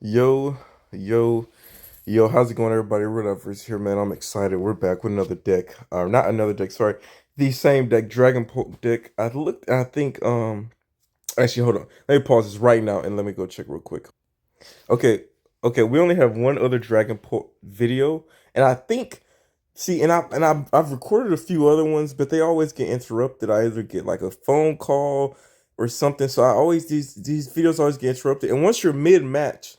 Yo, yo, yo, how's it going, everybody? Whatever's here, man. I'm excited. We're back with another deck. Not another deck, sorry. The same deck, Dragapult deck. I think, actually, hold on. Let me pause this right now and let me go check real quick. Okay, okay, we only have one other Dragapult video, and I think, see, I've recorded a few other ones, but they always get interrupted. I either get like a phone call or something, so these videos always get interrupted. And once you're mid-match,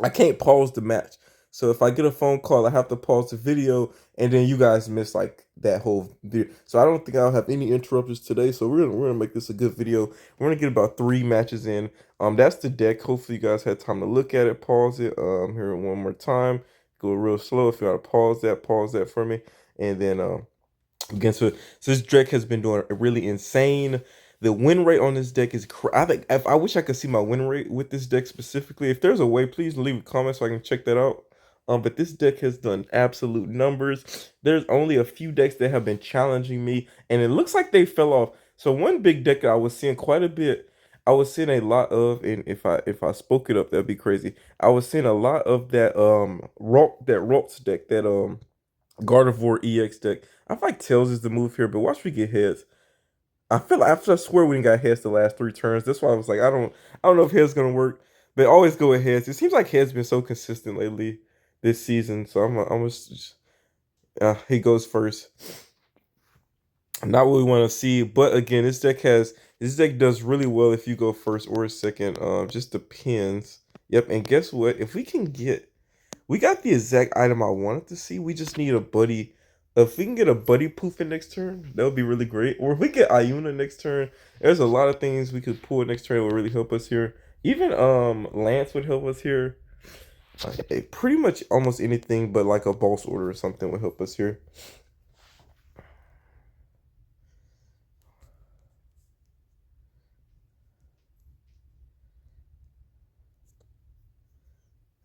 I can't pause the match. So if I get a phone call, I have to pause the video, and then you guys miss like that whole video. So I don't think I'll have any interruptions today. So we're gonna make this a good video. We're gonna get about 3 matches in. That's the deck. Hopefully you guys had time to look at it, pause it. Here one more time. Go real slow. If you gotta pause that for me, and then again, so this deck has been doing really insane. The win rate on this deck is I think if I wish I could see my win rate with this deck specifically. If there's a way, please leave a comment so I can check that out. But this deck has done absolute numbers. There's only a few decks that have been challenging me, and it looks like they fell off. So one big deck I was seeing quite a bit, I was seeing a lot of, and if I spoke it up, that'd be crazy. I was seeing a lot of that Ralts deck, that Gardevoir EX deck. I feel like Tails is the move here, but watch me get heads. I feel like I swear we didn't got heads the last 3 turns. That's why I was like, I don't know if heads gonna work, but always go with heads. It seems like heads been so consistent lately this season, so I'm just he goes first. Not what we want to see, but again, this deck does really well if you go first or second. Just depends. Yep, and guess what? If we got the exact item I wanted to see. We just need a buddy. If we can get a buddy poof in next turn, that would be really great. Or if we get Ayuna next turn, there's a lot of things we could pull next turn that would really help us here. Even Lance would help us here. Pretty much almost anything but like a boss order or something would help us here.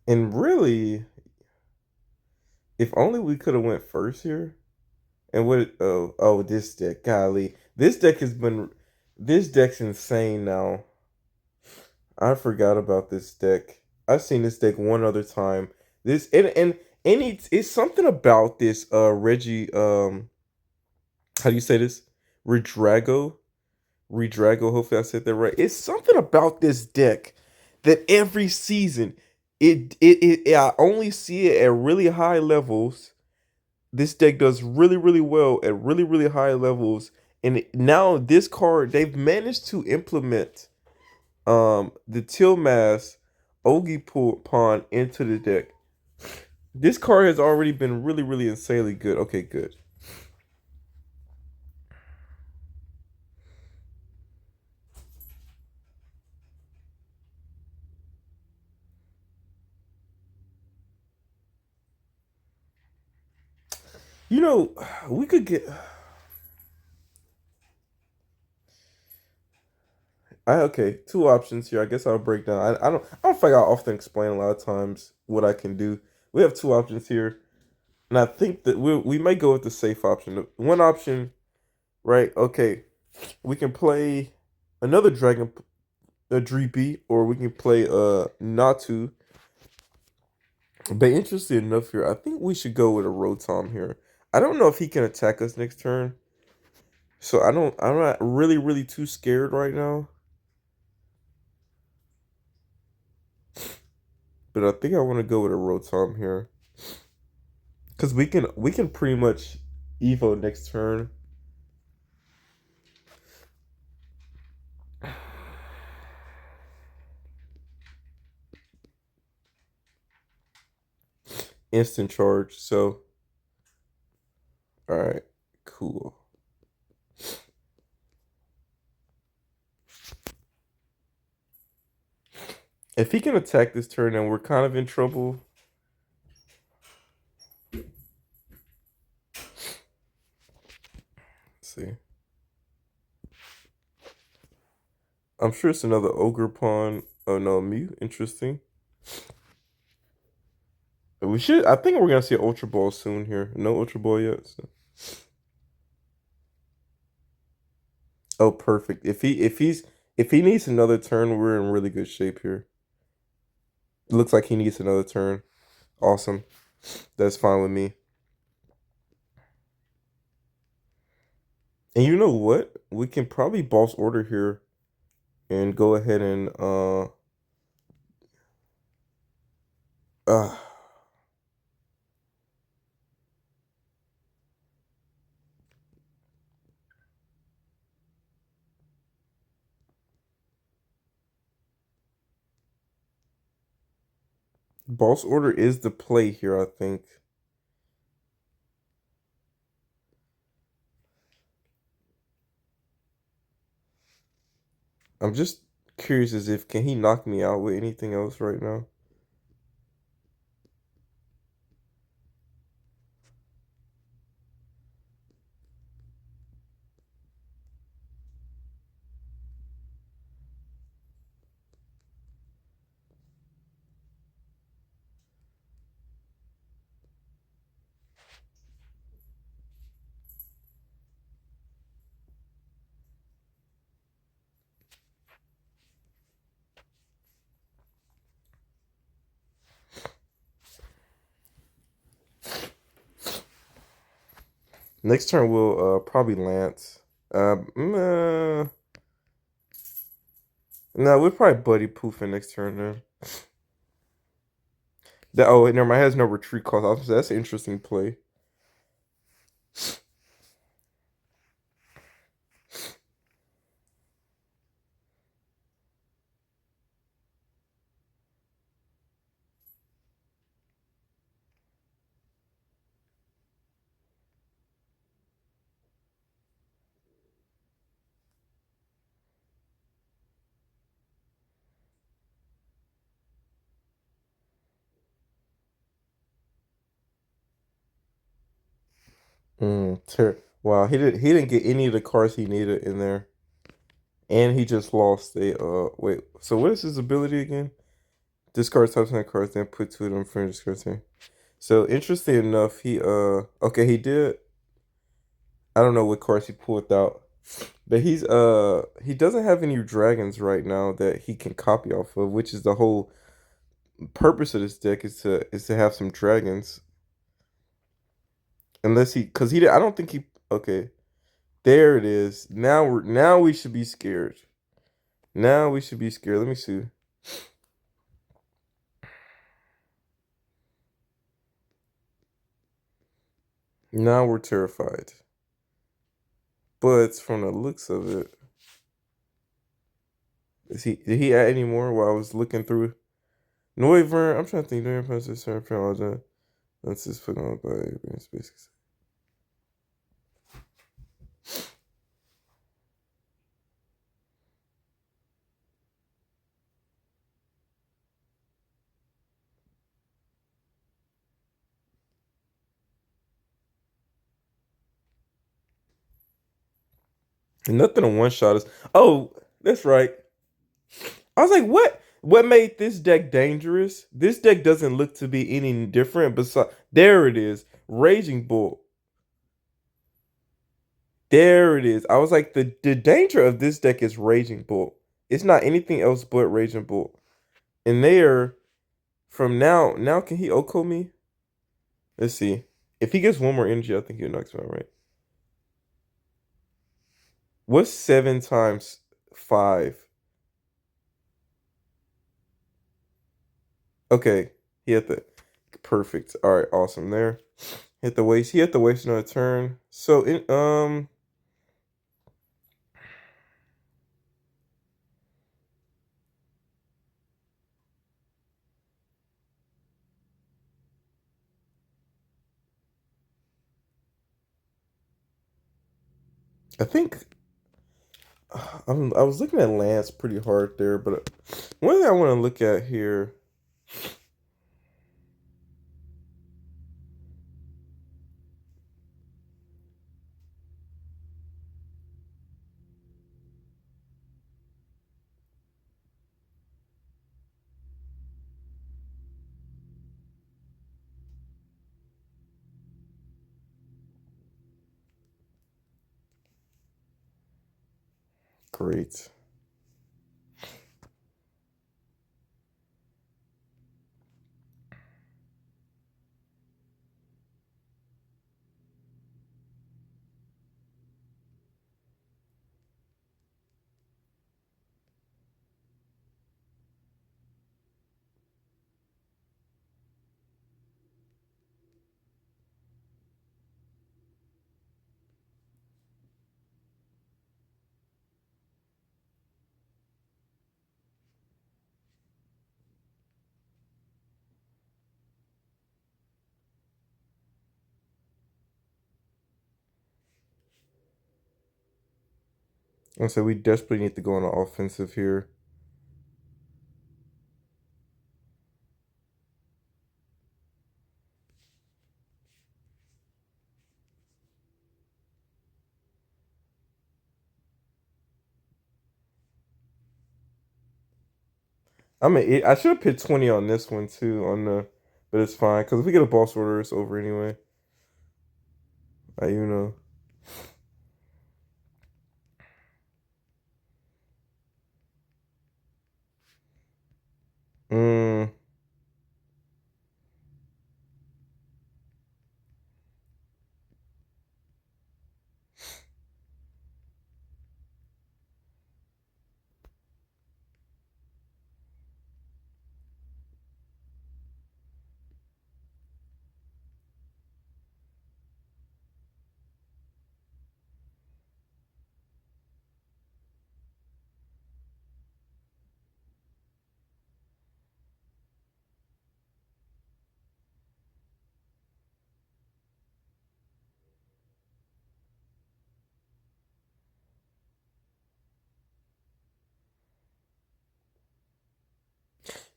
And really, if only we could have went first here. And this deck, golly, this deck's insane now. I forgot about this deck. I've seen this deck one other time. This and it's something about this Reggie how do you say this? Redrago. Redrago, hopefully I said that right. It's something about this deck that every season I only see it at really high levels. This deck does really, really well at really, really high levels. And now this card, they've managed to implement the Tilmas Pawn into the deck. This card has already been really, really insanely good. Okay, good. You know, we could get. Okay, two options here. I guess I'll break down. I don't think I often explain a lot of times what I can do. We have two options here, and I think that we may go with the safe option. One option, right? Okay, we can play another dragon, a Dreepy, or we can play Natu. But interesting enough here, I think we should go with a Rotom here. I don't know if he can attack us next turn, so I'm not really really too scared right now. But I think I want to go with a Rotom here, cause we can pretty much Evo next turn. Instant charge. So all right, cool. If he can attack this turn, then we're kind of in trouble. Let's see. I'm sure it's another ogre pawn. Oh no, Mew. Interesting. We should. I think we're gonna see an Ultra Ball soon here. No Ultra Ball yet. So. Oh, perfect. If he needs another turn, we're in really good shape here. It looks like he needs another turn. Awesome. That's fine with me. And you know what? We can probably boss order here and go ahead and uh boss order is the play here, I think. I'm just curious as if can he knock me out with anything else right now? Next turn we'll probably Lance. No, we're probably Buddy Poofing next turn then. That oh never mind, it has no retreat cost. That's an interesting play. Wow, he didn't get any of the cards he needed in there. And he just lost a wait, so what is his ability again? Discard top 10 cards, then put two of them from discard team. So interesting enough, he okay, he did I don't know what cards he pulled out. But he doesn't have any dragons right now that he can copy off of, which is the whole purpose of this deck is to have some dragons. Unless he cuz he I don't think he okay. There it is. Now we should be scared. Now we should be scared. Let me see. Now we're terrified. But from the looks of it, did he add any more while I was looking through? Noivern, I'm trying to think. Let's just put on by space. Nothing on one shot is. Oh, that's right. I was like, what? What made this deck dangerous? This deck doesn't look to be any different. Besides, there it is, Raging Bull. There it is. I was like, the danger of this deck is Raging Bull. It's not anything else but Raging Bull. And there, from now can he Oko me? Let's see. If he gets one more energy, I think he knocks me out, right? What's 7 times 5? Okay, he hit the perfect. All right, awesome there. Hit the waist. He hit the waist another turn. So I think I was looking at Lance pretty hard there, but one thing I want to look at here. Great. And so we desperately need to go on the offensive here. I should have put 20 on this one too on the, but it's fine because if we get a boss order, it's over anyway. You know. Mm,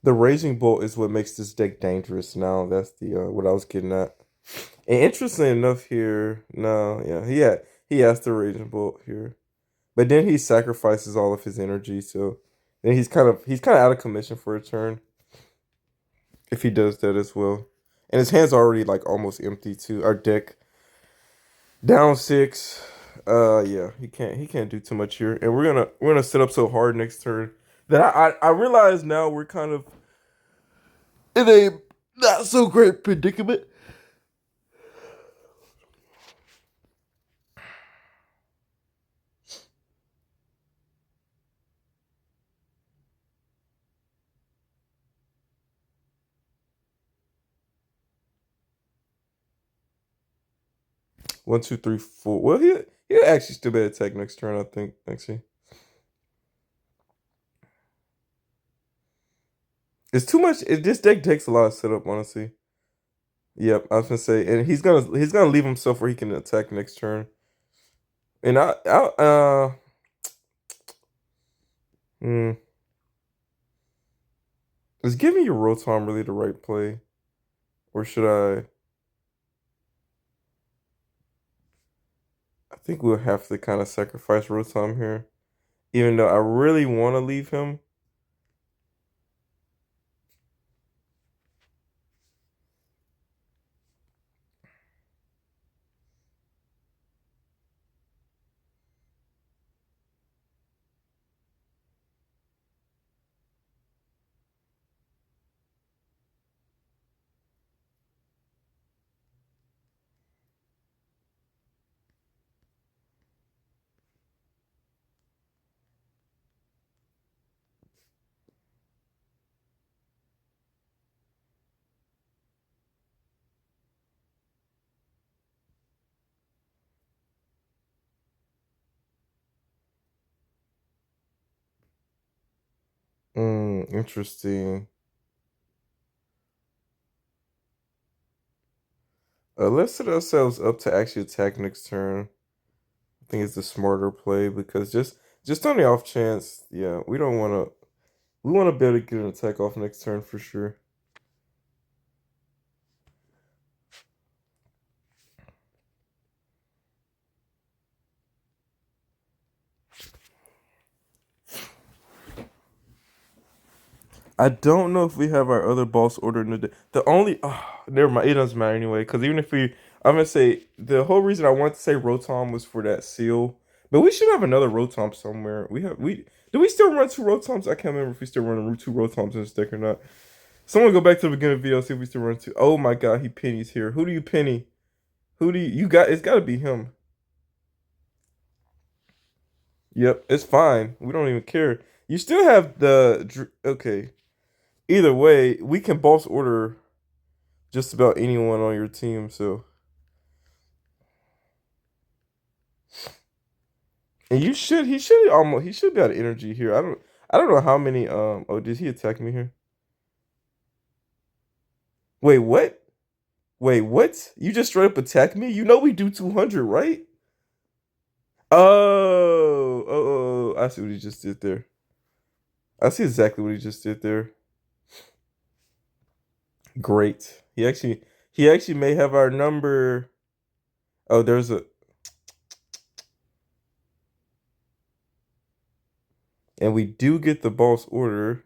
the Raging Bolt is what makes this deck dangerous now. That's the what I was getting at. And interesting enough here, no, yeah, he has the Raging Bolt here. But then he sacrifices all of his energy, so then he's kind of out of commission for a turn if he does that as well. And his hand's already like almost empty too. Our deck down six. Yeah, he can't do too much here. And we're gonna set up so hard next turn that I realize now we're kind of in a not so great predicament. 1, 2, 3, 4. Well, he'll actually still be able to attack next turn. I think actually. It's too much. This deck takes a lot of setup, honestly. Yep, I was gonna say, and he's gonna leave himself where he can attack next turn. And hmm, is giving you Rotom really the right play, or should I? I think we'll have to kind of sacrifice Rotom here, even though I really want to leave him. Interesting. Let's set ourselves up to actually attack next turn. I think it's the smarter play because just on the off chance, yeah, we don't want to. We want to be able to get an attack off next turn for sure. I don't know if we have our other boss order in the day. The only never mind. It doesn't matter anyway. Because even if I'm gonna say the whole reason I wanted to say Rotom was for that seal. But we should have another Rotom somewhere. We do we still run two Rotoms? I can't remember if we still run two Rotoms in this deck or not. Someone go back to the beginning of the video see if we still run two. Oh my god, he pennies here. Who do you penny? Who do you got? It's got to be him. Yep, it's fine. We don't even care. You still have okay. Either way, we can boss order just about anyone on your team. So, and he should be out of energy here. I don't know how many. Oh, did he attack me here? Wait, what? Wait, what? You just straight up attacked me? You know we do 200, right? I see what he just did there. I see exactly what he just did there. Great. He actually may have our number. Oh, there's a and we do get the boss order.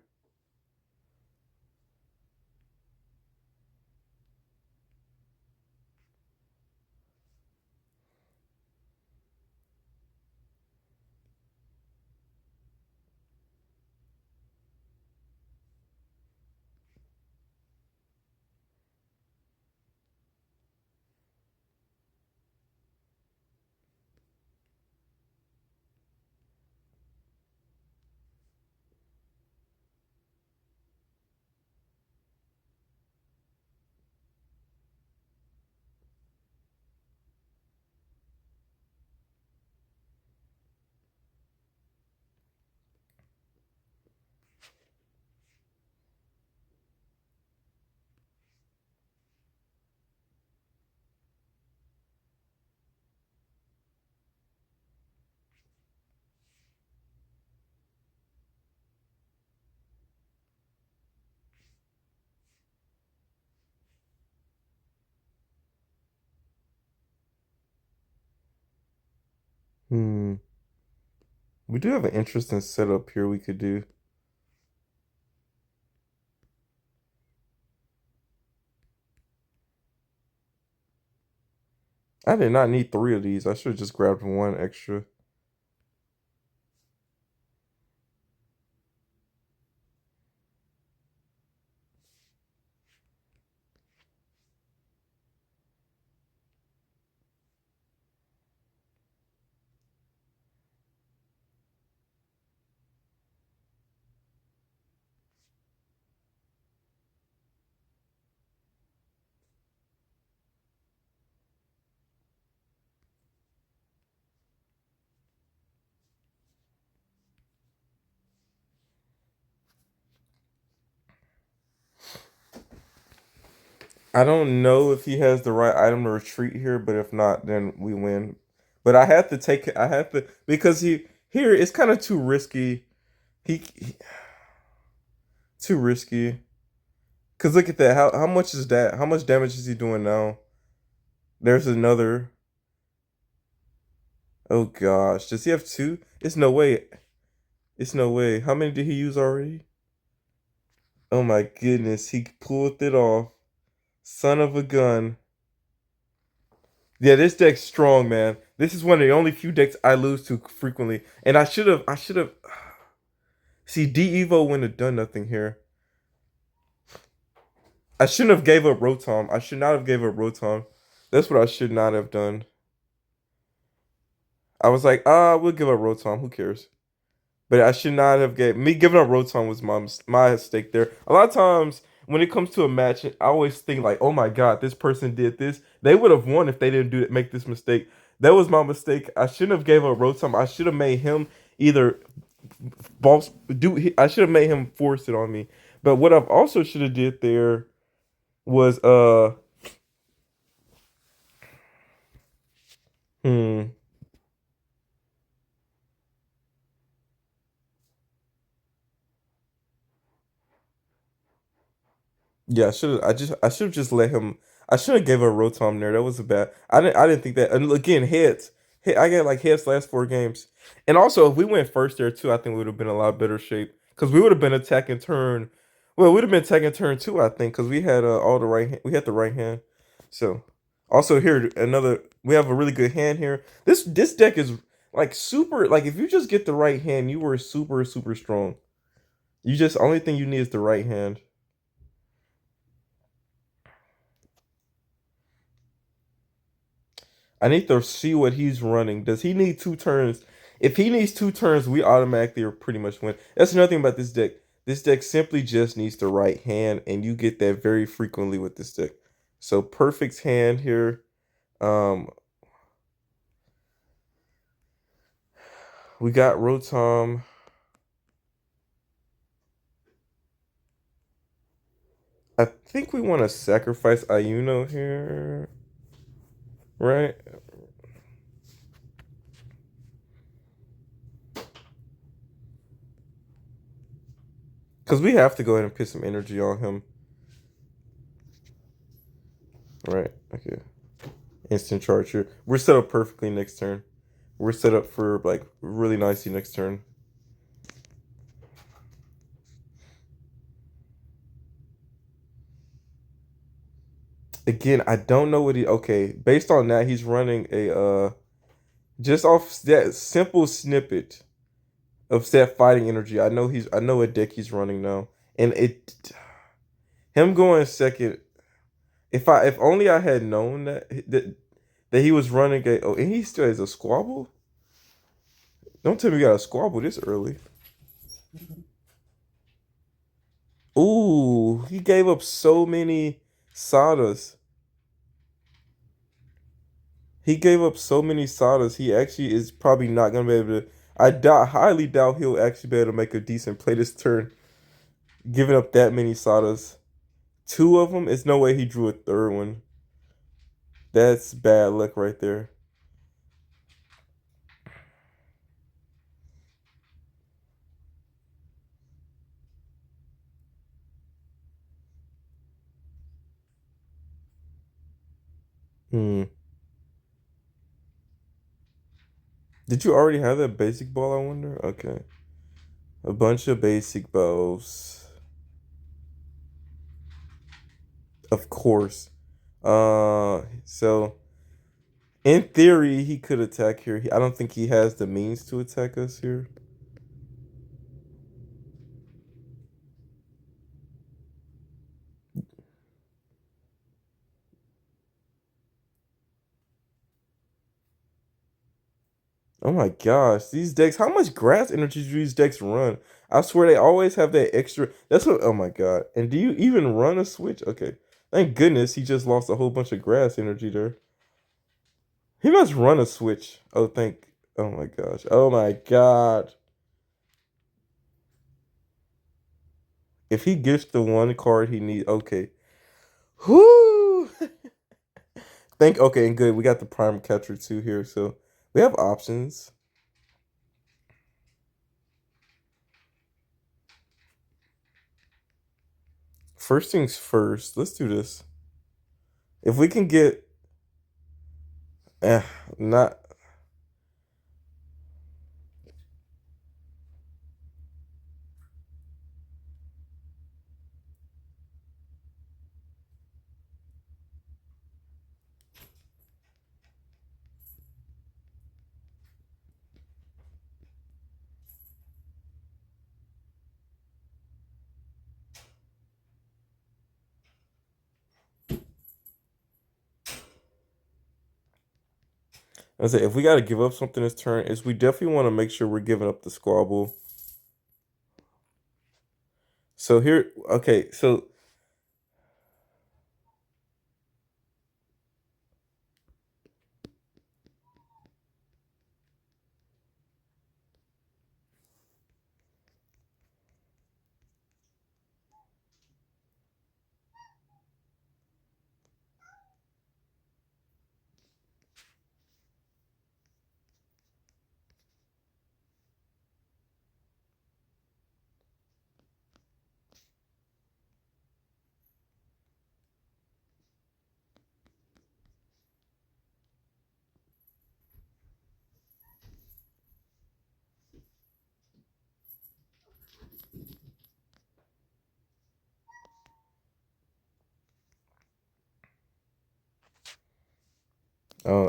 Hmm. We do have an interesting setup here we could do. I did not need three of these. I should have just grabbed one extra. I don't know if he has the right item to retreat here, but if not, then we win. But I have to take. I have to because he here it's kind of too risky. He too risky. Cause look at that. How much is that? How much damage is he doing now? There's another. Oh gosh, does he have two? It's no way. It's no way. How many did he use already? Oh my goodness, he pulled it off. Son of a gun. Yeah, this deck's strong, man. This is one of the only few decks I lose to frequently. And I should have see D Evo wouldn't have done nothing here. I shouldn't have gave up Rotom. I should not have gave up Rotom. That's what I should not have done. I was like, we'll give up Rotom. Who cares? But I should not have gave me giving up Rotom was my mistake there. A lot of times when it comes to a match, I always think like, oh my god, this person did this. They would have won if they didn't make this mistake. That was my mistake. I shouldn't have gave up Rotom. I should have made him either boss do. I should have made him force it on me. But what I've also should have did there was hmm. Yeah, I should have just let him. I should have gave her Rotom there. That was a bad. I didn't think that. And again, heads. I got like heads last four games. And also, if we went first there too, I think we would have been in a lot better shape because we would have been attacking turn. Well, we'd have been attacking turn two, I think, because we had all the right. We had the right hand. So also here another. We have a really good hand here. This deck is like super. Like if you just get the right hand, you were super strong. You just only thing you need is the right hand. I need to see what he's running. Does he need two turns? If he needs two turns, we automatically are pretty much win. That's another thing about this deck. This deck simply just needs the right hand, and you get that very frequently with this deck. So perfect hand here. Um, we got Rotom. I think we want to sacrifice Ayuno here, right? Because we have to go ahead and put some energy on him. Right. Okay. Instant charge here. We're set up perfectly next turn. We're set up for like really nicely next turn. Again, I don't know what he. Okay, based on that, he's running a just off that simple snippet of that fighting energy. I know what deck he's running now, and him going second. If only I had known that he was running a and he still has a squabble. Don't tell me you got a squabble this early. Ooh, he gave up so many sodas. He gave up so many sodas. He actually is probably not gonna be able to. Highly doubt he'll actually be able to make a decent play this turn, giving up that many sodas. Two of them. It's no way he drew a third one. That's bad luck right there. Hmm. Did you already have that basic ball? I wonder. Okay, a bunch of basic balls, of course. So in theory, he could attack here. I don't think he has the means to attack us here. Oh my gosh, these decks, how much grass energy do these decks run? I swear they always have that extra. That's what, oh my god. And do you even run a switch? Okay. Thank goodness he just lost a whole bunch of grass energy there. He must run a switch. Oh my gosh. Oh my god. If he gets the one card he needs, okay. Whoo! Okay, and good. We got the prime catcher too here, so we have options. First things first, let's do this. If we can get not I say if we got to give up something this turn, is we definitely want to make sure we're giving up the squabble. So here, okay, so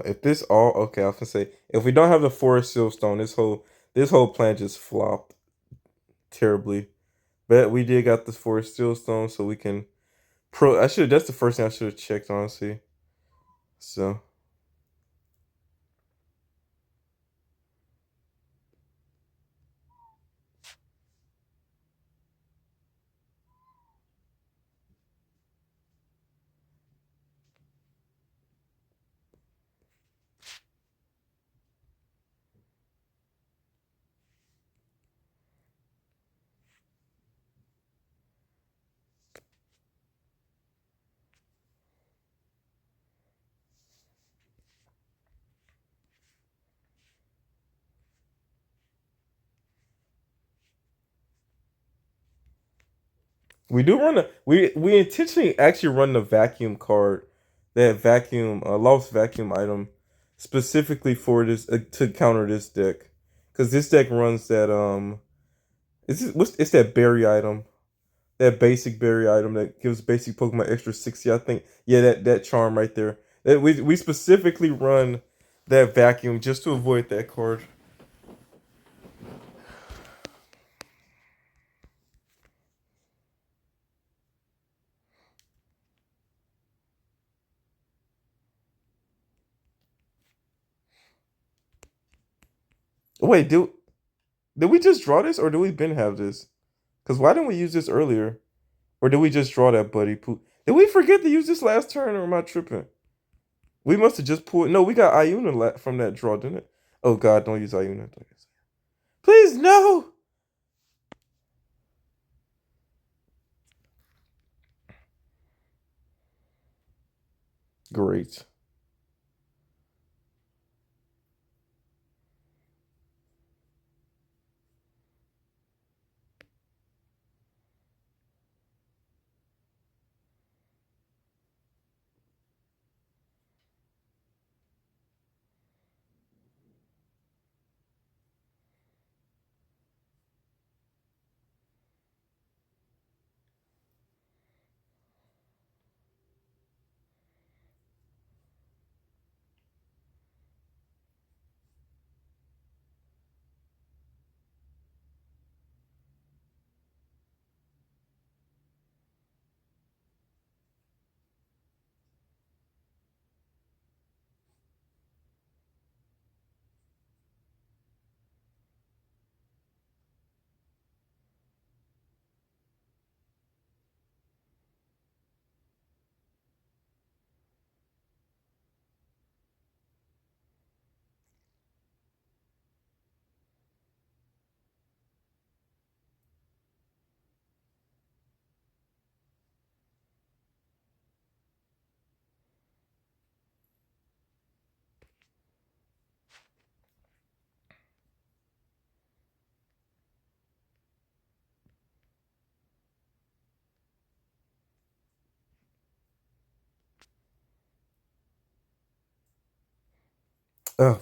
if this all okay, I was gonna say if we don't have the forest silstone, this whole plan just flopped terribly. But we did got the forest silstone, so we can pro. I should. That's the first thing I should have checked, honestly. So We do run a we intentionally actually run the vacuum card, that vacuum lost vacuum item specifically for this to counter this deck, because this deck runs that it's that berry item, that basic berry item that gives basic Pokemon extra 60. I think yeah, that charm right there. That we specifically run that vacuum just to avoid that card. Wait, did we just draw this or do we been have this? Because why didn't we use this earlier? Or did we just draw that buddy poop? Did we forget to use this last turn or am I tripping? We must have just pulled. No, we got Iuna from that draw, didn't it? Oh God, don't use Iuna. Please, no! Great.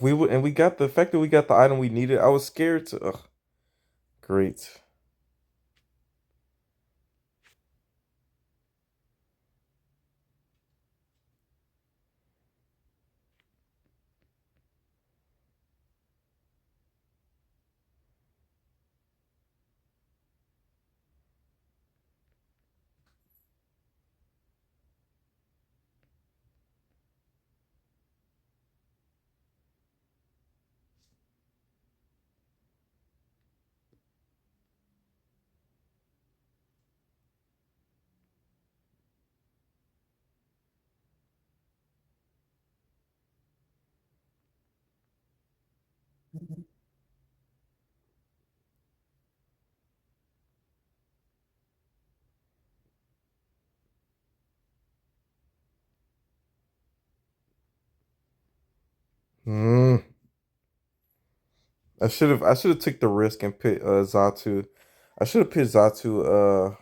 We got the fact that we got the item we needed. I was scared to. Great. Hmm. I should have took the risk and picked Zatu. I should have picked Zatu.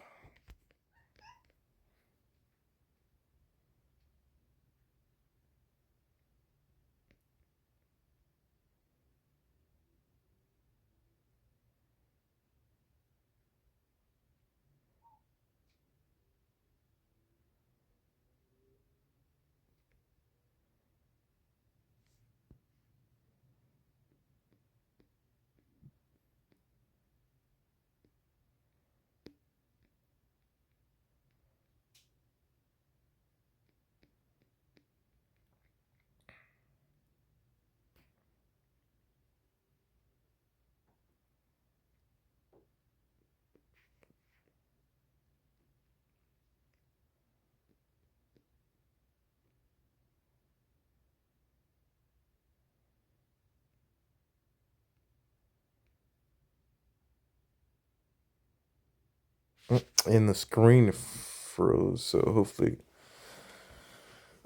And the screen froze, so hopefully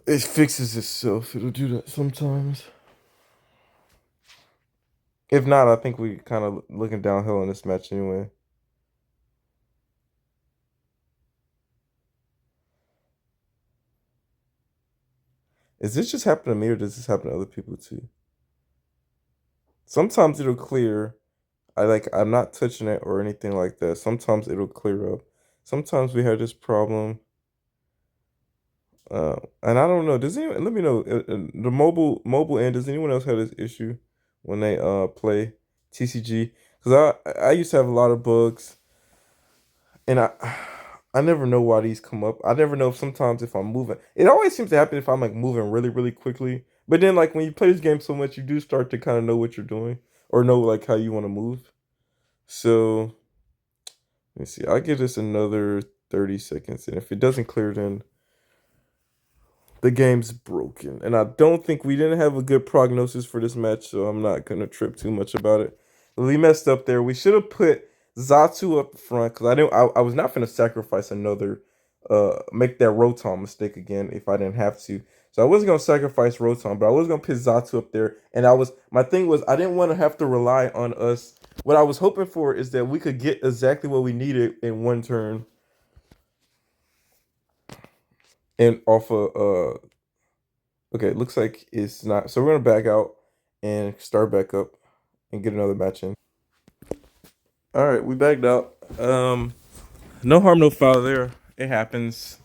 it fixes itself. It'll do that sometimes. If not, I think we kind of looking downhill in this match anyway. Is this just happen to me or does this happen to other people too? Sometimes it'll clear. I'm not touching it or anything like that. Sometimes it'll clear up. Sometimes we have this problem. And I don't know. Does anyone let me know the mobile end? Does anyone else have this issue when they play TCG? Because I used to have a lot of bugs, and I never know why these come up. I never know if sometimes if I'm moving. It always seems to happen if I'm like moving really quickly. But then like when you play this game so much, you do start to kind of know what you're doing or know like how you want to move. So let me see. I'll give this another 30 seconds, and if it doesn't clear, then the game's broken. And I don't think we didn't have a good prognosis for this match, so I'm not gonna trip too much about it. We messed up there. We should have put Zatu up front because I was not gonna sacrifice another make that Rotom mistake again if I didn't have to. So I wasn't gonna sacrifice Rotom, but I was gonna put Zatu up there. And my thing was I didn't want to have to rely on us. What I was hoping for is that we could get exactly what we needed in one turn and off of okay, it looks like it's not. So we're gonna back out and start back up and get another match in. All right, we backed out. No harm, no foul there. It happens.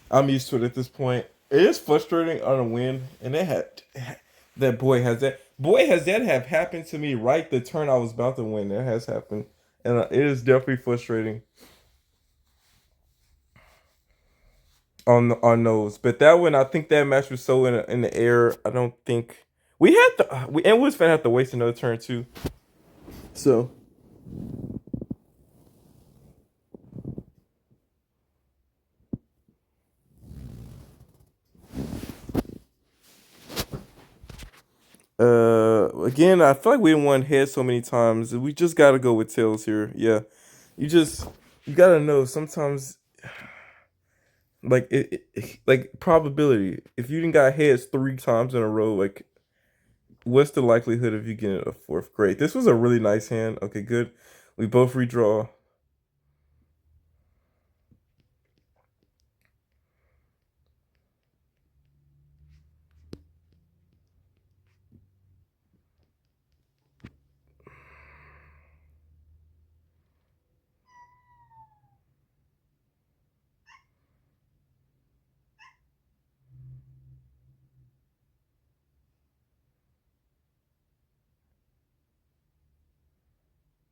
I'm used to it at this point. It is frustrating on a win, and that boy has that have happened to me right the turn I was about to win. That has happened, and it is definitely frustrating on those. But that one, I think that match was so in the air. I don't think we had to. We and we was gonna have to waste another turn too. So again, I feel like we didn't won head so many times. We just gotta go with tails here. Yeah, you just you gotta know sometimes like like probability. If you didn't got heads 3 times in a row, like what's the likelihood of you getting a fourth? Great. This was a really nice hand. Okay, good. We both redraw.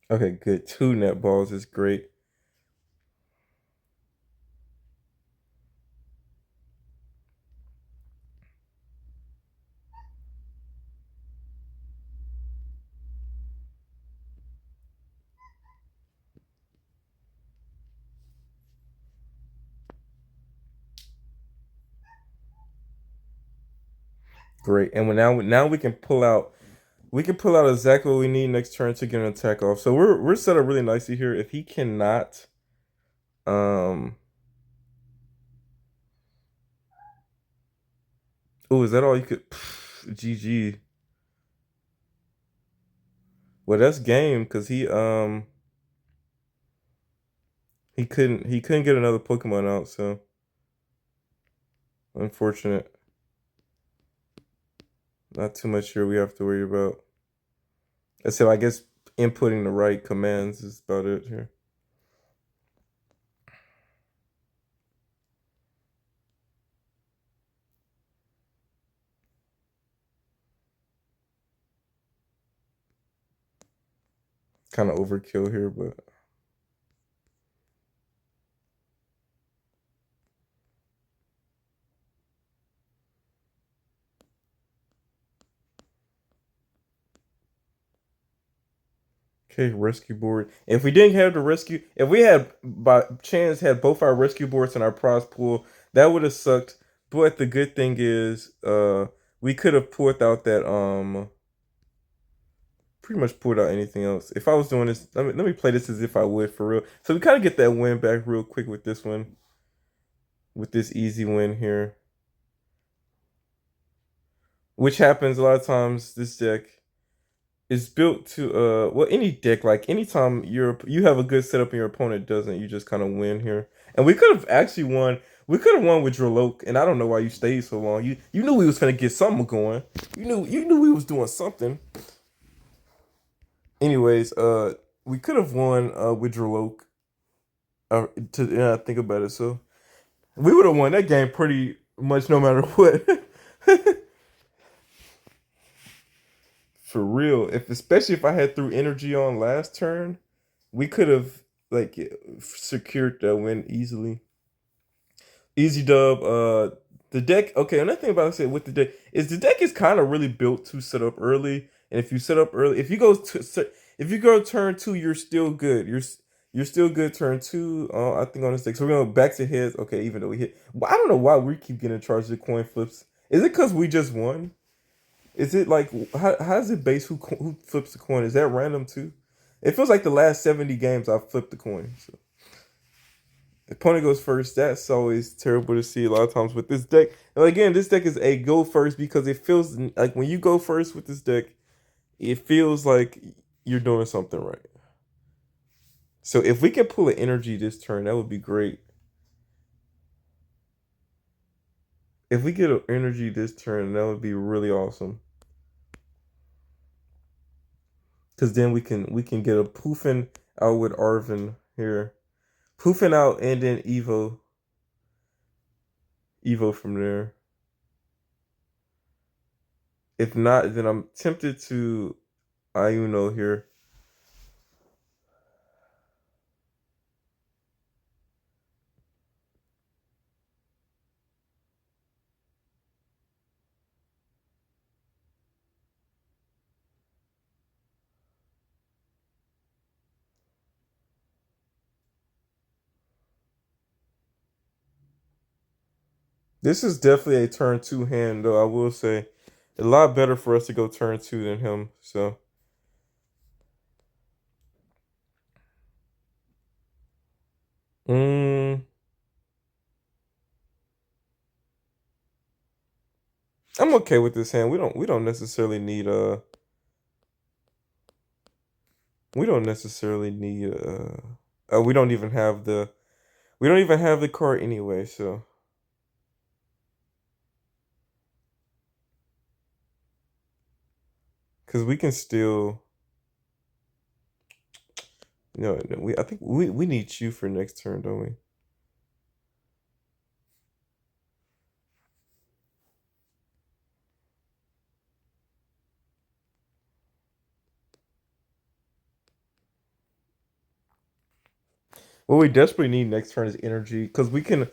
Okay, good. 2 net balls is great. Great. And now we can pull out exactly what we need next turn to get an attack off. So we're set up really nicely here. If he cannot um oh, is that all you could GG. Well, that's game because he couldn't get another Pokemon out, so unfortunate. Not too much here we have to worry about. So I guess inputting the right commands is about it here. Kind of overkill here, but okay, rescue board. If we didn't have the rescue, if we had by chance had both our rescue boards in our prize pool, that would have sucked. But the good thing is, we could have pulled out that pretty much pulled out anything else. If I was doing this, let me play this as if I would for real. So we kind of get that win back real quick with this one, with this easy win here, which happens a lot of times. This deck is built to well any deck like anytime you have a good setup and your opponent doesn't, you just kind of win here. And we could have actually won. We could have won with Droloke, and I don't know why you stayed so long. You knew we was finna get something going. You knew we was doing something. Anyways, we could have won with Droloke. Think about it. So we would have won that game pretty much no matter what. For real. If especially if I had threw energy on last turn, we could have like secured that win easily. Easy dub. The deck. Okay, another thing about it with the deck is the deck is kind of really built to set up early. And if you set up early, if you go turn two, you're still good. You're still good turn two. I think on this deck. So we're gonna back to heads. Okay, even though we hit, well, I don't know why we keep getting charged with coin flips. Is it because we just won? Is it like how's it based? Who flips the coin? Is that random too? It feels like the last 70 games I've flipped the coin. So the opponent goes first. That's always terrible to see a lot of times with this deck. And again, this deck is a go first because it feels like when you go first with this deck, it feels like you're doing something right. So if we can pull an energy this turn, that would be great. If we get an energy this turn, that would be really awesome. Cause then we can get a poofing out with Arvin here. Poofing out and then Evo from there. If not, then I'm tempted to Ayuno here. This is definitely a turn two hand, though. I will say, a lot better for us to go turn two than him. So, mm, I'm okay with this hand. We don't necessarily need we don't necessarily need we don't even have the card anyway. So, because we can still. No, I think we need you for next turn, don't we? What we desperately need next turn is energy because we can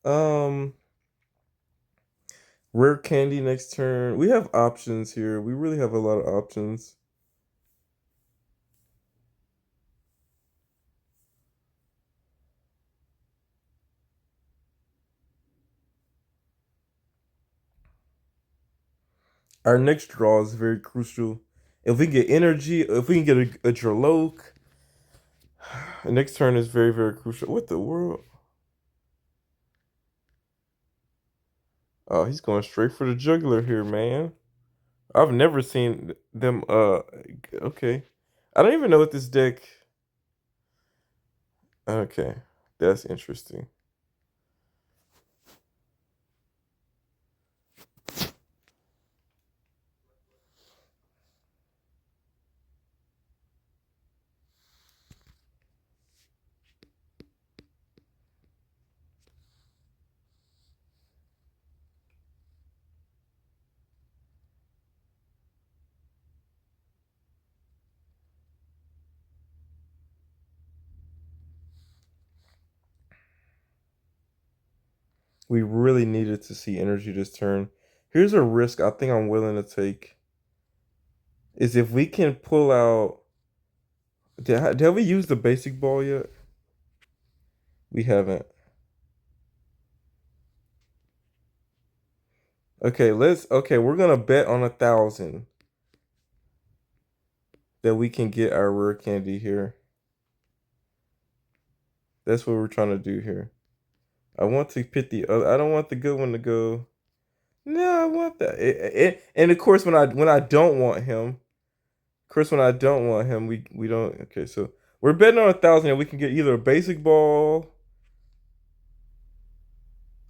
um rare candy next turn. We have options here. We really have a lot of options. Our next draw is very crucial. If we get energy, if we can get a Draloke, the next turn is very, very crucial. What the world? Oh, he's going straight for the jugular here, man. I've never seen them. Okay. I don't even know what this deck. Okay, that's interesting. We really needed to see energy this turn. Here's a risk I think I'm willing to take. Is if we can pull out. Have we used the basic ball yet? We haven't. Okay, we're gonna bet on 1,000 that we can get our rare candy here. That's what we're trying to do here. I want to pit the other. I don't want the good one to go. No, I want that. And of course, when I don't want him, of course, when I don't want him, we don't. Okay, so We're betting on 1,000 and we can get either a basic ball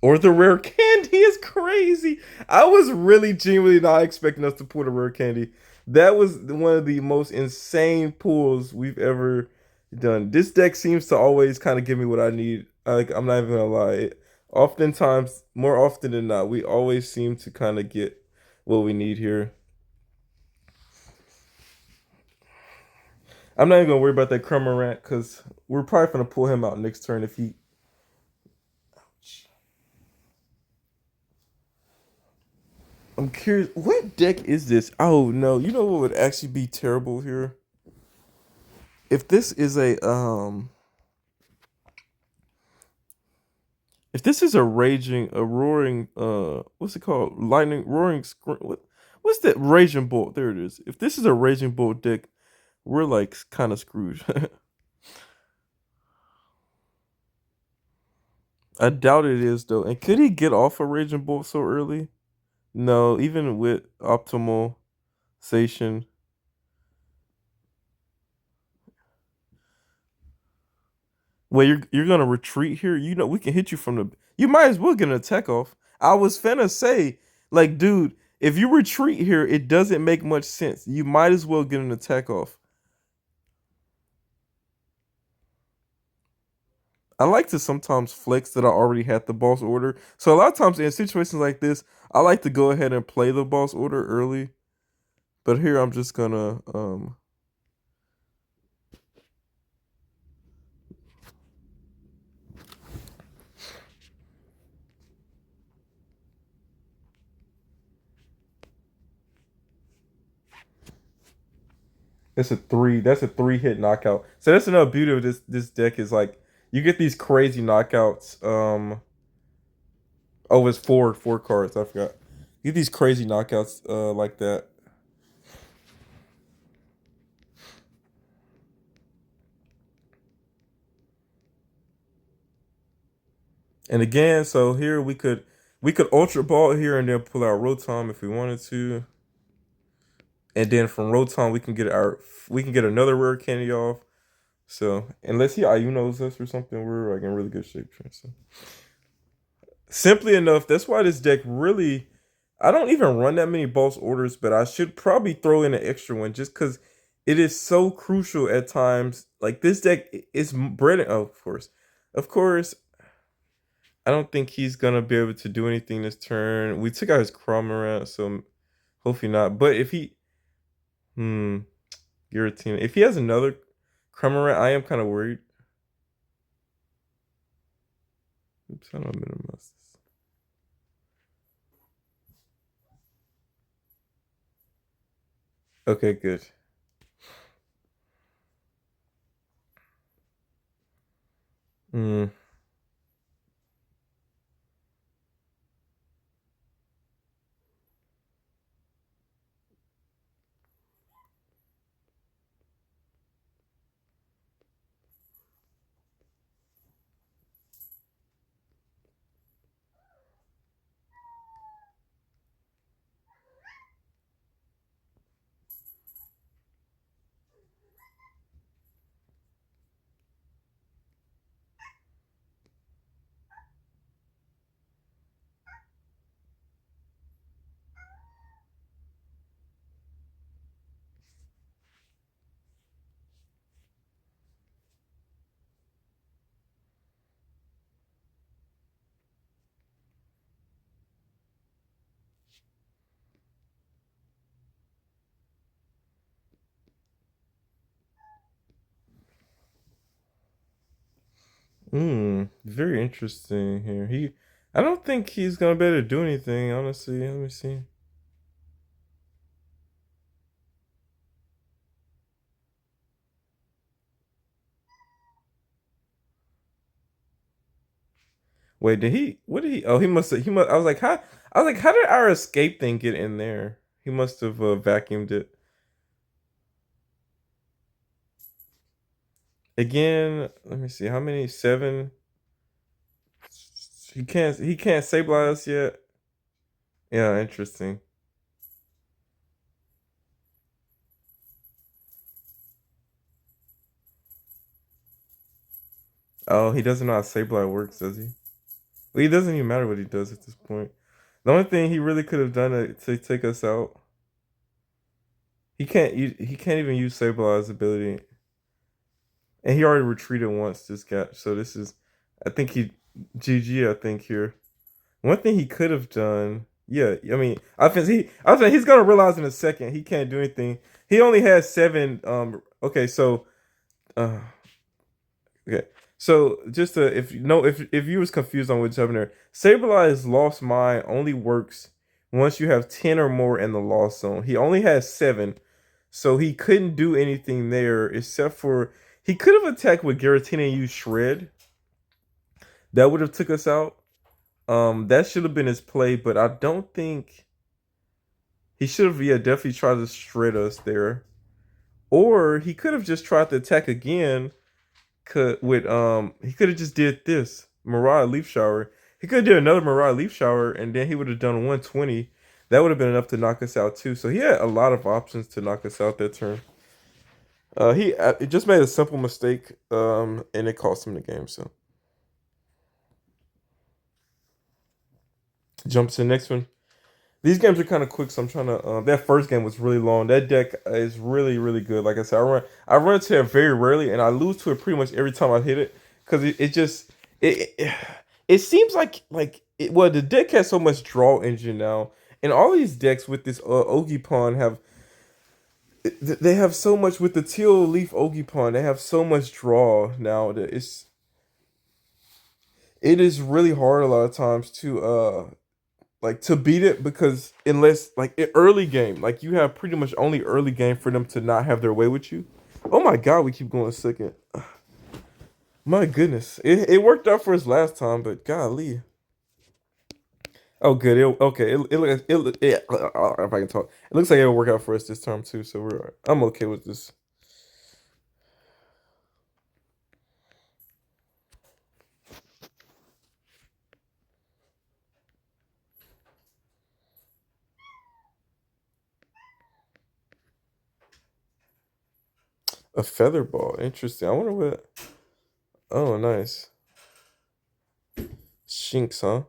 or the rare candy. Is crazy. I was really genuinely not expecting us to pull the rare candy. That was one of the most insane pulls we've ever done. This deck seems to always kind of give me what I need. Like, I'm not even gonna lie. Oftentimes, more often than not, we always seem to kind of get what we need here. I'm not even gonna worry about that Crumerant because we're probably gonna pull him out next turn if he. I'm curious, what deck is this? Oh no, you know what would actually be terrible here? If this is a raging, a roaring, what's it called? Lightning, roaring, what's that? Raging bolt. There it is. If this is a raging bolt deck, we're like kind of screwed. I doubt it is though. And could he get off a raging bolt so early? No, even with optimal station. Well, you're gonna retreat here. You know we can hit you from the. You might as well get an attack off. I was finna say, like, dude, if you retreat here, it doesn't make much sense. You might as well get an attack off. I like to sometimes flex that I already had the boss order. So a lot of times in situations like this, I like to go ahead and play the boss order early. But here I'm just gonna That's a three hit knockout. So that's another beauty of this deck is like you get these crazy knockouts. Oh, it's four cards. I forgot. You get these crazy knockouts like that. And again, so here we could ultra ball here and then pull out Rotom if we wanted to. And then from Rotom we can get another rare candy off. So unless he Ayunos us or something, we're like in really good shape. So simply enough, that's why this deck really I don't even run that many boss orders, but I should probably throw in an extra one just because it is so crucial at times. Like this deck is bread and oh, of course, I don't think he's gonna be able to do anything this turn. We took out his Cramorant, so hopefully not. But if he, hmm, Giratina, if he has another Cramorant, I am kind of worried. Oops, I don't minimize this. Okay, good. Hmm. Very interesting here. I don't think he's gonna be able to do anything. Honestly, let me see. Wait, did he? What did he? Oh, he must have. He must. I was like, how? I was like, how did our escape thing get in there? He must have vacuumed it again. Let me see. How many? Seven. He can't. He can't stabilize us yet. Yeah, interesting. Oh, he doesn't know how Sableye works, does he? Well, he doesn't even matter what he does at this point. The only thing he really could have done to take us out, he can't even use Sableye's ability, and he already retreated once. This guy, so this is, I think he GG. I think here. One thing he could have done, yeah. I mean, I was saying he's gonna realize in a second he can't do anything. He only has seven. Okay, so uh, okay. So just to, if you know if you was confused on what's happening there, Sableye Lost Mine only works once you have 10 or more in the lost zone. He only has seven, so he couldn't do anything there except for he could have attacked with Giratina and used Shred. That would have took us out. That should have been his play, but I don't think he should have. Yeah, definitely tried to shred us there, or he could have just tried to attack again. With he could have just did this Mariah Leaf Shower. He could have did another Mariah Leaf Shower, and then he would have done 120. That would have been enough to knock us out too. So he had a lot of options to knock us out that turn. He just made a simple mistake, and it cost him the game. So jump to the next one. These games are kind of quick, so I'm trying to. That first game was really long. That deck is really, really good. Like I said, I run into it very rarely, and I lose to it pretty much every time I hit it because it just it it seems well the deck has so much draw engine now, and all these decks with this Ogiepon have they have so much with the teal leaf Ogiepon. They have so much draw now that it is really hard a lot of times to like to beat it because unless like early game, like you have pretty much only early game for them to not have their way with you. Oh my god, we keep going second. My goodness, it worked out for us last time, but golly. Oh good, okay. If I can talk, it looks like it'll work out for us this time too. So I'm okay with this. A feather ball, interesting. I wonder what. Oh, nice. Shinx, huh?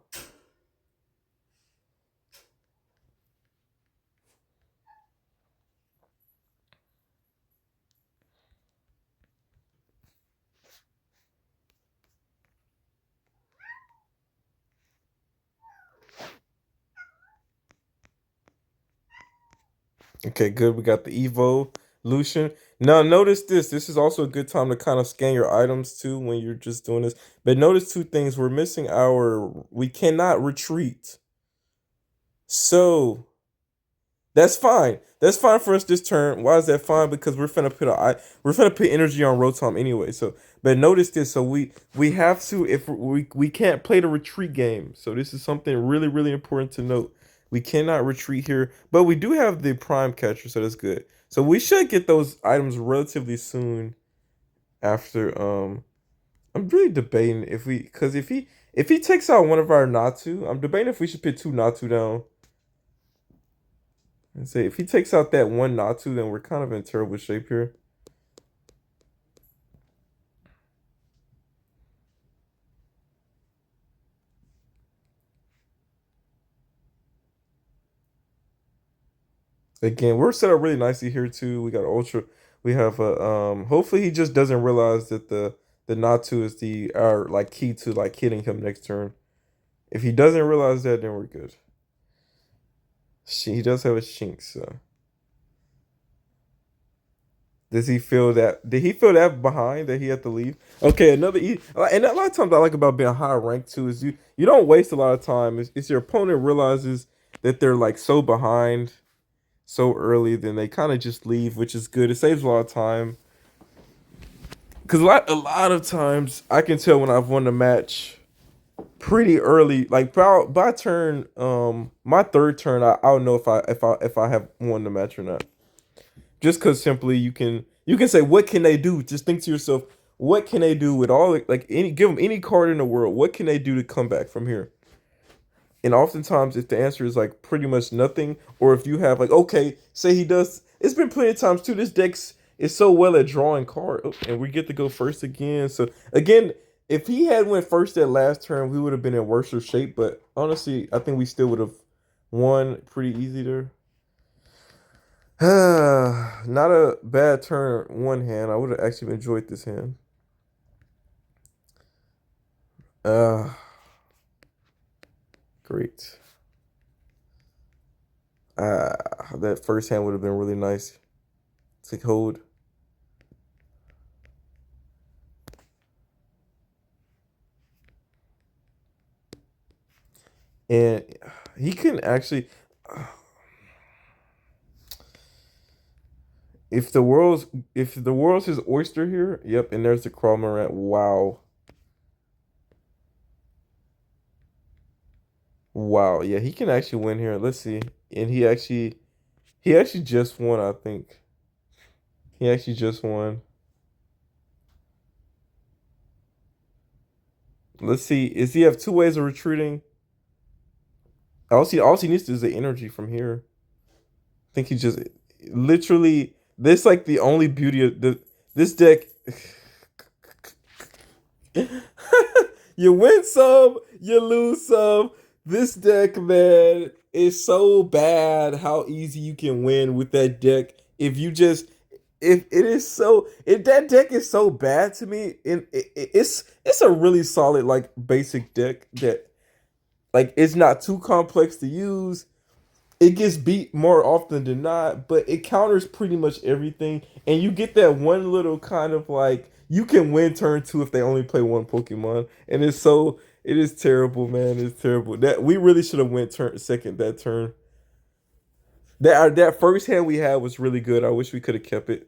Okay, good. We got the Evo Lucian. Now, notice this. This is also a good time to kind of scan your items too when you're just doing this. But notice two things. We're missing our. We cannot retreat. So that's fine. That's fine for us this turn. Why is that fine? Because we're finna put energy on Rotom anyway. So, but notice this. So we have to if we can't play the retreat game. So this is something really really important to note. We cannot retreat here, but we do have the prime catcher, so that's good. So we should get those items relatively soon after. I'm really debating if we because if he takes out one of our Natu, I'm debating if we should put two Natu down. And say if he takes out that one Natu, then we're kind of in terrible shape here. Again, we're set up really nicely here too. We got Ultra. We have a hopefully he just doesn't realize that the Natu is the our like key to like hitting him next turn. If he doesn't realize that, then we're good. He does have a Shinx, so. Does he feel that? Did he feel that behind that he had to leave? Okay, and a lot of times I like about being high ranked too is you don't waste a lot of time. It's your opponent realizes that they're like so behind so early, then they kind of just leave, which is good. It saves a lot of time. Cause a lot of times I can tell when I've won the match pretty early, like by turn, my third turn, I'll know if I have won the match or not. Just because simply you can say what can they do? Just think to yourself, what can they do with all like any give them any card in the world? What can they do to come back from here? And oftentimes, if the answer is like pretty much nothing, or if you have like okay, say he does, it's been plenty of times too. This deck is so well at drawing cards, and we get to go first again. So again, if he had went first that last turn, we would have been in worse shape. But honestly, I think we still would have won pretty easy there. Not a bad turn. One hand. I would have actually enjoyed this hand. Uh, great. Uh, that first hand would have been really nice to hold. And he can actually, if the world's his oyster here, yep. And there's the Crawmorant. Wow, wow. Yeah, he can actually win here. Let's see. And he actually just won. I think he actually just won. Let's see. Is he have two ways of retreating? All he needs is the energy from here. I think he just literally. This like the only beauty of this deck. You win some, you lose some. This deck, man, is so bad how easy you can win with that deck. If it is so, if that deck is so bad to me, and it's a really solid like basic deck that like it's not too complex to use. It gets beat more often than not, but it counters pretty much everything. And you get that one little kind of like you can win turn two if they only play one Pokemon. And it is terrible, man. It's terrible. That we really should have went turn second that turn. That first hand we had was really good. I wish we could have kept it.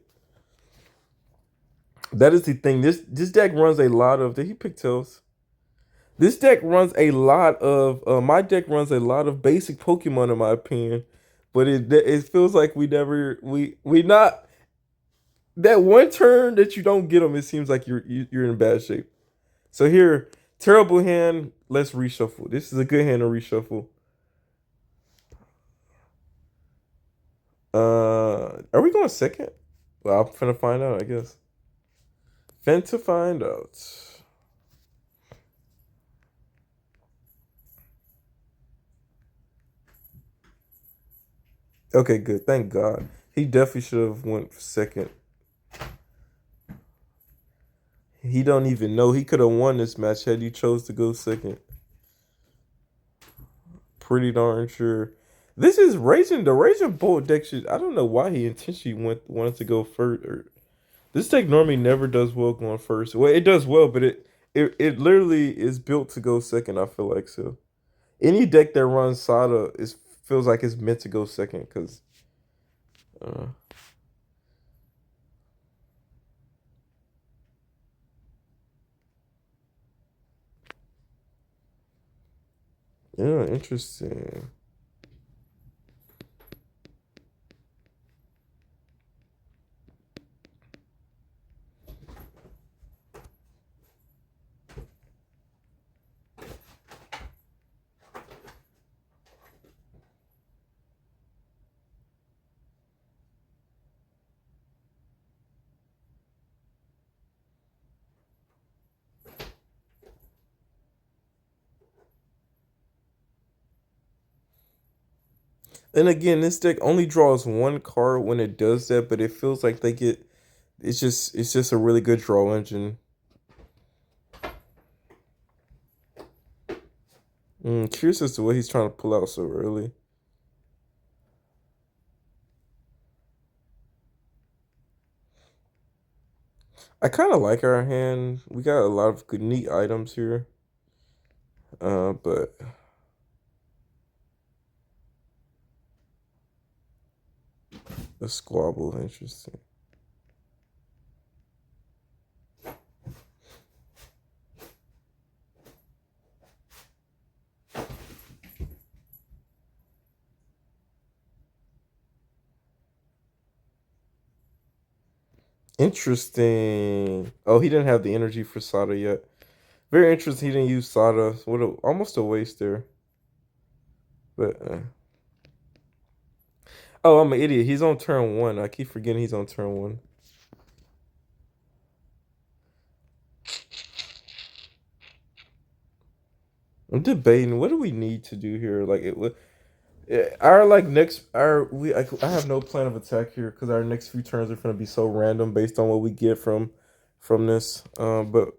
That is the thing. This deck runs a lot of. Did he pick tails? This deck runs a lot of my deck runs a lot of basic Pokemon in my opinion, but it feels like we not that one turn that you don't get them. It seems like you're in bad shape. So here, terrible hand. Let's reshuffle. This is a good hand to reshuffle. Are we going second? Well, I'm finna find out. I guess. Finna find out. Okay, good. Thank God. He definitely should have went second. He don't even know. He could have won this match had he chose to go second. Pretty darn sure. This is Raging. The Raging Bolt deck should. I don't know why he intentionally wanted to go first. This deck normally never does well going first. Well, it does well, but it literally is built to go second. I feel like so. Any deck that runs Sada is feels like it's meant to go second because. Uh, yeah, interesting. And again, this deck only draws one card when it does that, but it feels like they get it's just a really good draw engine. Curious as to what he's trying to pull out so early. I kind of like our hand. We got a lot of good, neat items here. But a squabble, interesting. Interesting. Oh, he didn't have the energy for Sada yet. Very interesting. He didn't use Sada. Almost a waste there. But oh, I'm an idiot. He's on turn one. I keep forgetting he's on turn one. I'm debating what do we need to do here. Like our like next our we I have no plan of attack here because our next few turns are gonna be so random based on what we get from this. But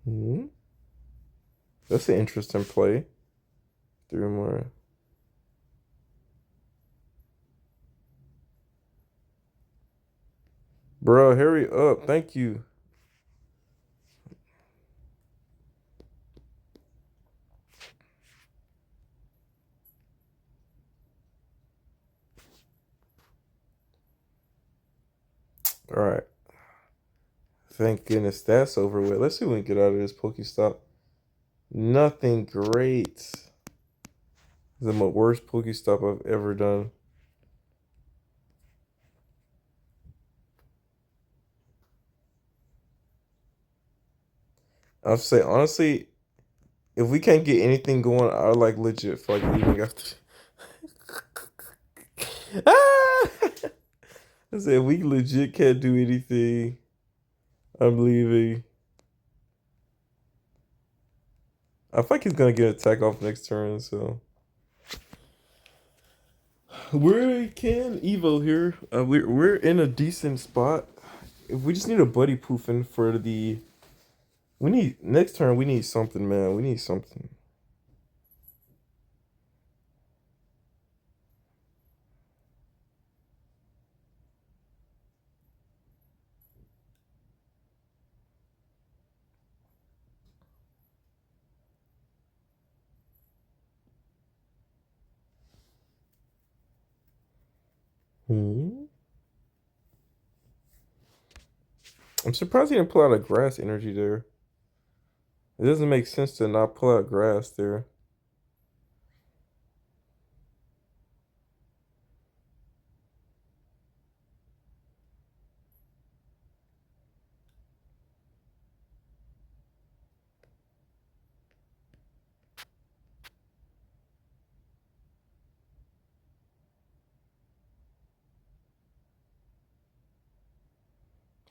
hmm, that's an interesting play. Three more, bro. Hurry up! Thank you. All right. Thank goodness that's over with. Let's see what we can get out of this Pokestop. Nothing great. The worst Pokestop I've ever done. I'll say honestly, if we can't get anything going, I like legit for like leaving after. Ah! I said we legit can't do anything. I'm leaving. I think he's gonna get an attack off next turn, so we can Evo here. We're in a decent spot. If we just need a buddy poofing for the, we need next turn. We need something, man. We need something. Hmm. I'm surprised he didn't pull out a grass energy there. It doesn't make sense to not pull out grass there.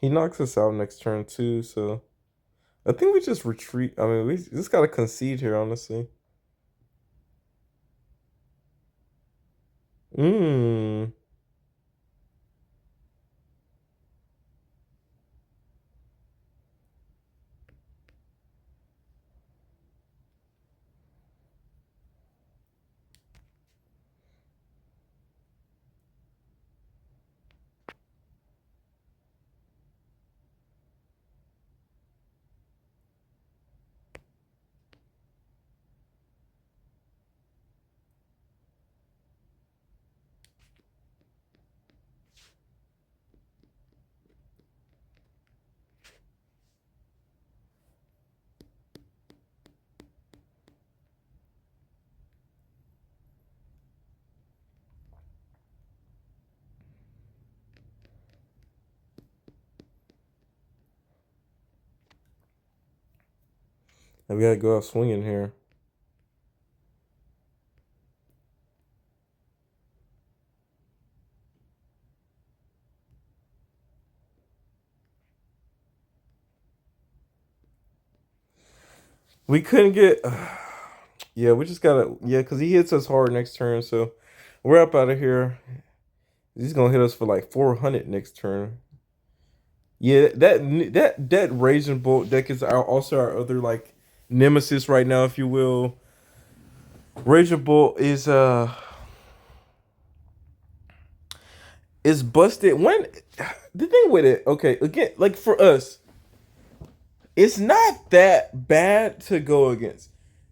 He knocks us out next turn too, so I think we just retreat. I mean, we just gotta concede here, honestly. Mmm. And we gotta go out swinging here. We couldn't get. Yeah, we just gotta. Yeah, because he hits us hard next turn, so we're up out of here. He's gonna hit us for like 400 next turn. Yeah, that Raging Bolt deck is also our other like nemesis right now, if you will. Raging Bolt is busted. When the thing with it, okay, again, like for us, it's not that bad to go against.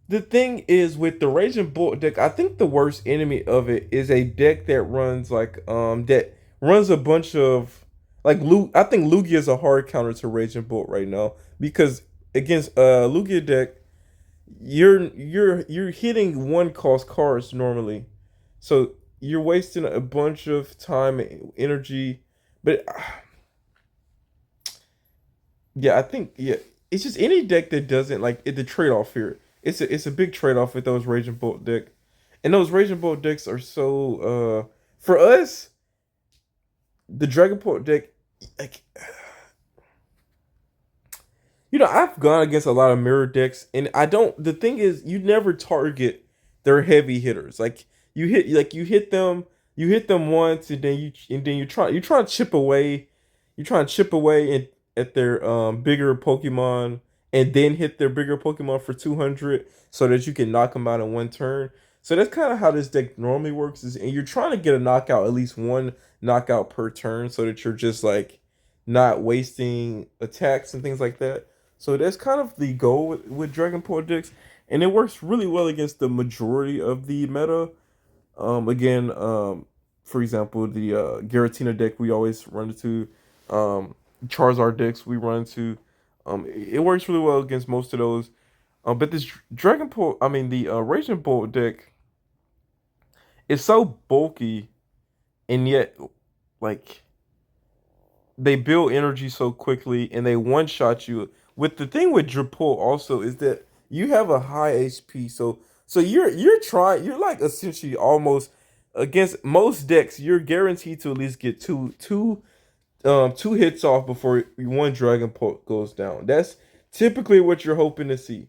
The thing is with the Raging Bolt deck, I think the worst enemy of it is a deck that runs that runs a bunch of like I think Lugia is a hard counter to Raging Bolt right now because against Lugia deck, you're hitting one cost cards normally, so you're wasting a bunch of time and energy. But yeah, I think yeah, it's just any deck that doesn't like the trade off here. It's a big trade off with those Raging Bolt deck. And those Raging Bull decks are so for us, the Dragapult deck, like, I've gone against a lot of mirror decks, and I don't. The thing is, you never target their heavy hitters. Like you hit them once, and then you try to chip away, you try to chip away at their bigger Pokemon, and then hit their bigger Pokemon for 200, so that you can knock them out in one turn. So that's kind of how this deck normally works. And you're trying to get a knockout, at least one knockout per turn, so that you're just like not wasting attacks and things like that. So that's kind of the goal with Dragon Ball decks, and it works really well against the majority of the meta. Again, for example, the Giratina deck we always run into, Charizard decks we run into. It works really well against most of those. But this Dragon Ball, I mean the Raging Bull deck is so bulky, and yet like they build energy so quickly and they one shot you. With the thing with Drapult also is that you have a high HP, so you're like essentially almost against most decks. You're guaranteed to at least get two hits off before one Dragon Pult goes down. That's typically what you're hoping to see.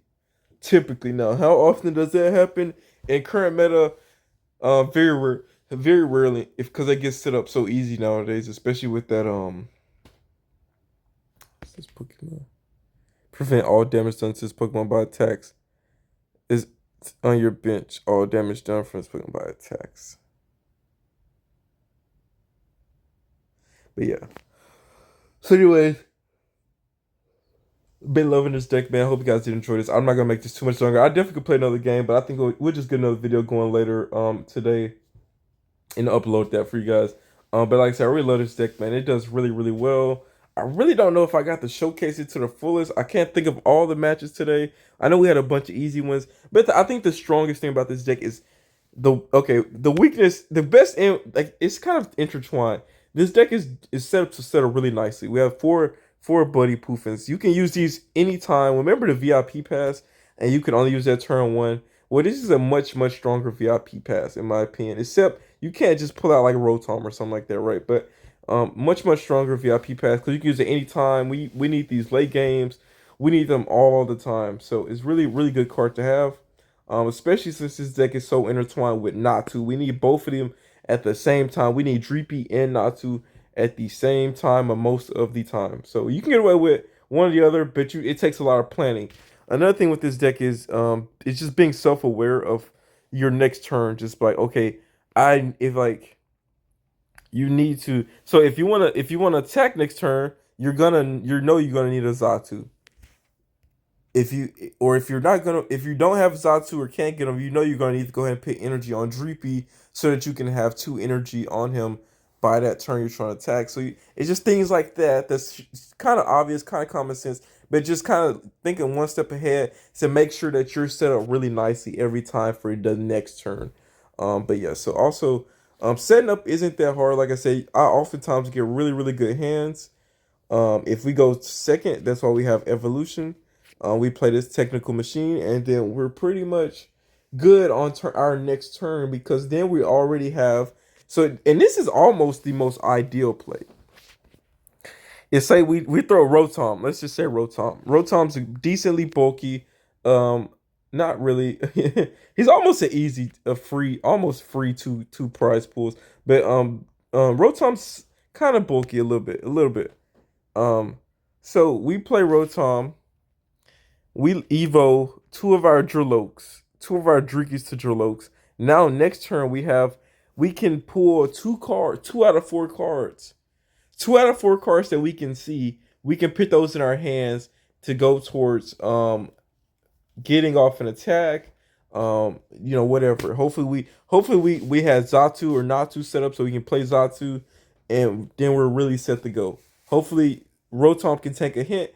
Typically, now how often does that happen in current meta? Very rare, very rarely. If because it gets set up so easy nowadays, especially with that what's this Pokemon? Prevent all damage done to this Pokemon by attacks. Is on your bench. All damage done from this Pokemon by attacks. But yeah. So anyways, been loving this deck, man. I hope you guys did enjoy this. I'm not gonna make this too much longer. I definitely could play another game, but I think we'll just get another video going later today and upload that for you guys. But like I said, I really love this deck, man. It does really, really well. I really don't know if I got to showcase it to the fullest. I can't think of all the matches today. I know we had a bunch of easy ones, but I think the strongest thing about this deck is the weakness, the best, and like it's kind of intertwined. This deck is set up to settle really nicely. We have four Buddy Poofins. You can use these anytime. Remember the VIP pass, and you can only use that turn one. Well, this is a much stronger VIP pass in my opinion. Except you can't just pull out like Rotom or something like that, right? But much stronger VIP pass because you can use it anytime. We need these late games. We need them all the time. So it's really good card to have. Especially since this deck is so intertwined with Natu. We need both of them at the same time. We need Dreepy and Natu at the same time or most of the time. So you can get away with one or the other, but it takes a lot of planning. Another thing with this deck is it's just being self-aware of your next turn. Just like, okay, if like you need to, so if you wanna attack next turn, you're gonna need a Zatu. If you're not gonna, if you don't have Zatu or can't get him, you're gonna need to go ahead and put energy on Dreepy so that you can have two energy on him by that turn you're trying to attack. So it's just things like that that's kind of obvious, kind of common sense, but just kind of thinking one step ahead to make sure that you're set up really nicely every time for the next turn. But yeah, so also setting up isn't that hard. Like I say, I oftentimes get really good hands. If we go second, that's why we have evolution. We play this technical machine, and then we're pretty much good on our next turn because then we already have. So, and this is almost the most ideal play. Is say we throw Rotom. Let's just say Rotom. Rotom's decently bulky. Not really. He's almost an easy, a free, almost free two prize pools. But Rotom's kind of bulky a little bit. So we play Rotom. We Evo two of our Drillokes, two of our Drinkies to Drillokes. Now next turn we can pull two out of four cards. Two out of four cards that we can see. We can put those in our hands to go towards getting off an attack. Whatever. Hopefully we had Zatu or Natu set up so we can play Zatu, and then we're really set to go. Hopefully Rotom can take a hit.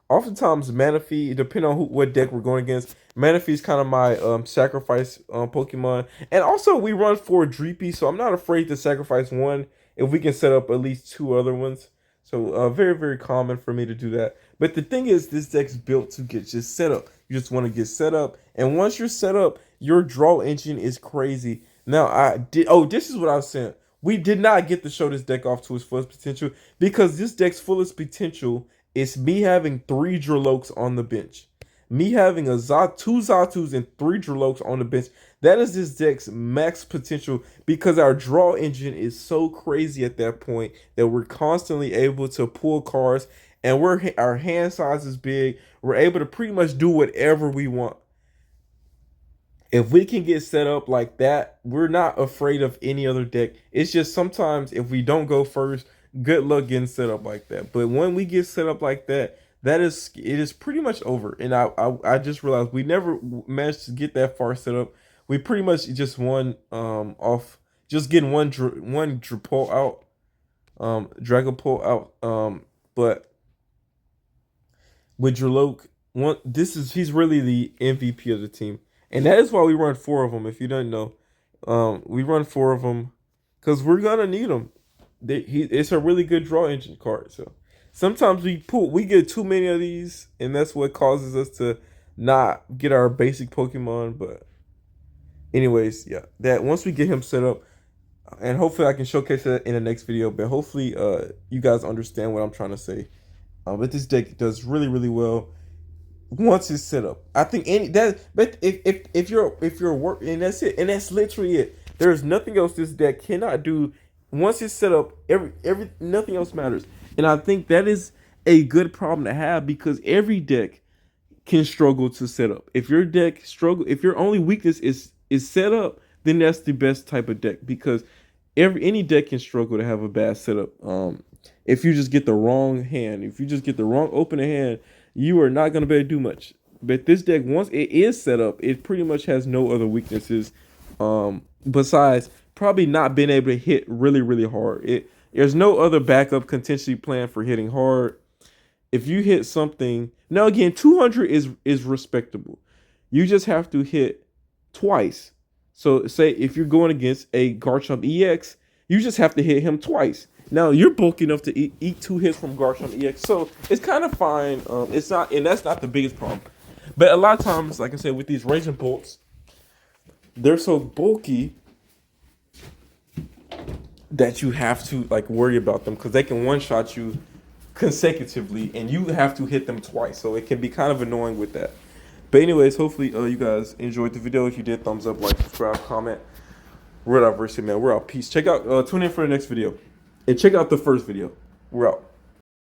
Oftentimes Manaphy, depending on what deck we're going against, Manaphy is kind of my sacrifice Pokemon. And also we run for Dreepy, so I'm not afraid to sacrifice one if we can set up at least two other ones. So very common for me to do that. But the thing is, this deck's built to get just set up. You just want to get set up, and once you're set up, your draw engine is crazy. Now I did. Oh, this is what I was saying. We did not get to show this deck off to its fullest potential because this deck's fullest potential is me having 3 Drillokes on the bench, me having two Zatus and 3 Drillokes on the bench. That is this deck's max potential because our draw engine is so crazy at that point that we're constantly able to pull cards, and our hand size is big. We're able to pretty much do whatever we want. If we can get set up like that, we're not afraid of any other deck. It's just sometimes if we don't go first, good luck getting set up like that. But when we get set up like that, it is pretty much over. And I just realized we never managed to get that far set up. We pretty much just won off just getting one Dragapult out, Dragapult out. But with Drillok, he's really the MVP of the team. And that is why we run 4 of them. If you don't know, we run 4 of them because we're gonna need them. It's a really good draw engine card. So sometimes we get too many of these, and that's what causes us to not get our basic Pokemon. But anyways, yeah, that once we get him set up, and hopefully I can showcase that in the next video. But hopefully, you guys understand what I'm trying to say. But this deck does really, really well once it's set up. I think but if you're work, and that's it, and that's literally it. There's nothing else this deck cannot do. Once it's set up, every nothing else matters. And I think that is a good problem to have because every deck can struggle to set up. If your deck if your only weakness is set up, then that's the best type of deck because any deck can struggle to have a bad setup. If you just get the wrong hand, if you just get the wrong opening hand, you are not going to be able to do much. But this deck, once it is set up, it pretty much has no other weaknesses besides probably not being able to hit really, really hard. There's no other backup contingency plan for hitting hard. If you hit something, now again, 200 is respectable. You just have to hit twice. So say if you're going against a Garchomp EX, you just have to hit him twice. Now you're bulky enough to eat 2 hits from Garchomp EX, so it's kind of fine. It's not, and that's not the biggest problem. But a lot of times, like I said, with these Raging Bolts, they're so bulky that you have to like worry about them because they can one-shot you consecutively, and you have to hit them twice. So it can be kind of annoying with that. But anyways, hopefully you guys enjoyed the video. If you did, thumbs up, like, subscribe, comment. We're out, man. We're out. Peace. Tune in for the next video. And check out the first video. We're out.